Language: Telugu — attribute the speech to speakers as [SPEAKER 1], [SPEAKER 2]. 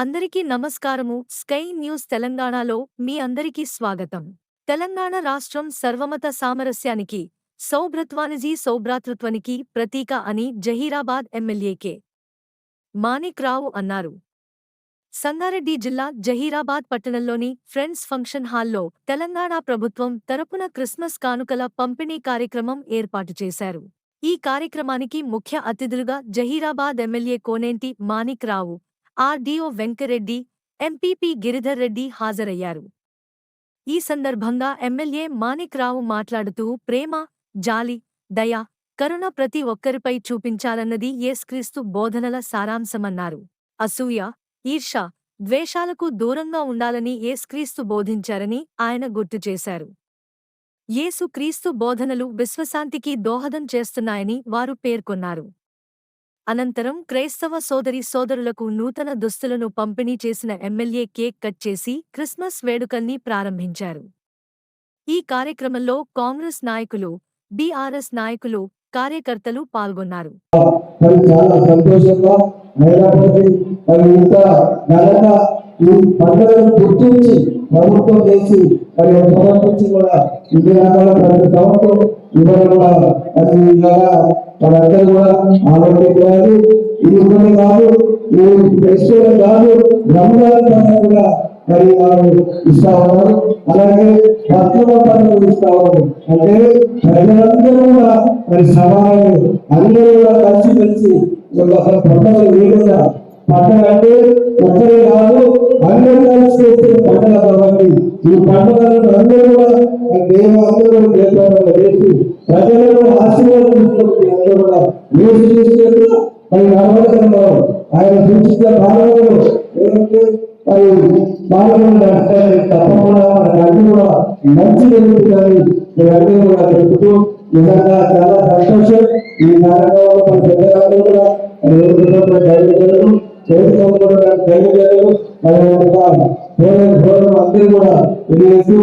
[SPEAKER 1] అందరికీ నమస్కారము. స్కై న్యూస్ తెలంగాణలో మీ అందరికీ స్వాగతం. తెలంగాణ రాష్ట్రం సర్వమత సామరస్యానికి, సౌభ్రాతృత్వానికి ప్రతీక అని జహీరాబాద్ ఎమ్మెల్యే కె. మాణిక్ రావు అన్నారు. సంగారెడ్డి జిల్లా జహీరాబాద్ పట్టణంలోని ఫ్రెండ్స్ ఫంక్షన్ హాల్లో తెలంగాణ ప్రభుత్వం తరపున క్రిస్మస్ కానుకల పంపిణీ కార్యక్రమం ఏర్పాటు చేశారు. ఈ కార్యక్రమానికి ముఖ్య అతిథులుగా జహీరాబాద్ ఎమ్మెల్యే కోనేంటి మాణిక్ రావు, ఆర్డీఓ వెంకరెడ్డి, ఎంపీపీ గిరిధర్ రెడ్డి హాజరయ్యారు. ఈ సందర్భంగా ఎమ్మెల్యే మాణిక్ రావు మాట్లాడుతూ ప్రేమ, జాలి, దయ, కరుణ ప్రతి ఒక్కరిపై చూపించాలన్నది యేసుక్రీస్తు బోధనల సారాంశమన్నారు. అసూయ, ఈర్ష్య, ద్వేషాలకు దూరంగా ఉండాలని యేసుక్రీస్తు బోధించారని ఆయన గుర్తు చేశారు. యేసు క్రీస్తు బోధనలు విశ్వశాంతికి దోహదం చేస్తున్నాయని వారు పేర్కొన్నారు. అనంతరం క్రైస్తవ సోదరులకు నూతన దుస్తులను పంపిణీ చేసిన ఎమ్మెల్యే కేక్ కట్ చేసి క్రిస్మస్ వేడుకల్ని ప్రారంభించారు. ఈ కార్యక్రమంలో కాంగ్రెస్ నాయకులు, బీఆర్ఎస్ నాయకులు, కార్యకర్తలు పాల్గొన్నారు.
[SPEAKER 2] ఈ పండుగను గుర్తించి ప్రభుత్వం చేసి మరి సమర్పించి కూడా ఇన్ని రకాల ప్రతి సంవత్సరం ఇవ్వడం కూడా అది మనందరూ కూడా ఆలోచించాలి. ఇది కూడా కాదు, ఈ ఫెస్టివల్ కాదు, రంజాన్ పండుగ కూడా మరి వారు ఇస్తా ఉన్నారు. అలాగే బతుకమ్మ పండుగ ఇస్తా ఉన్నారు. అంటే ప్రజలందరూ కూడా మరి సమానం, అందరూ కూడా కలిసి అసలు పండుగలు వేడుగా పండుగ అంటే ఒక్కరే కాదు, అందరూ కలిసి చేసే పండుగ కాబట్టి ఈ పండుగలను అందరూ కూడా అందరూ వేసి ప్రజలను ఆశీర్వాదించుకుంటే అందరూ కూడా వేసి తీసుకెళ్తూ మరి నడవడంలో ఆయన సూచించిన భారతలో ఏదంటే మరి బాలలు తప్పకుండా మనకు కూడా మంచి జరుగుతుందని మీరందరూ కూడా చెబుతూ నిజంగా చాలా సంతోషం. ఈ కార్యక్రమంలో మన పెద్దలందరూ కూడా ధైర్యం చేసుకోవడం ధైర్యం అందరూ కూడా తెలియజేస్తూ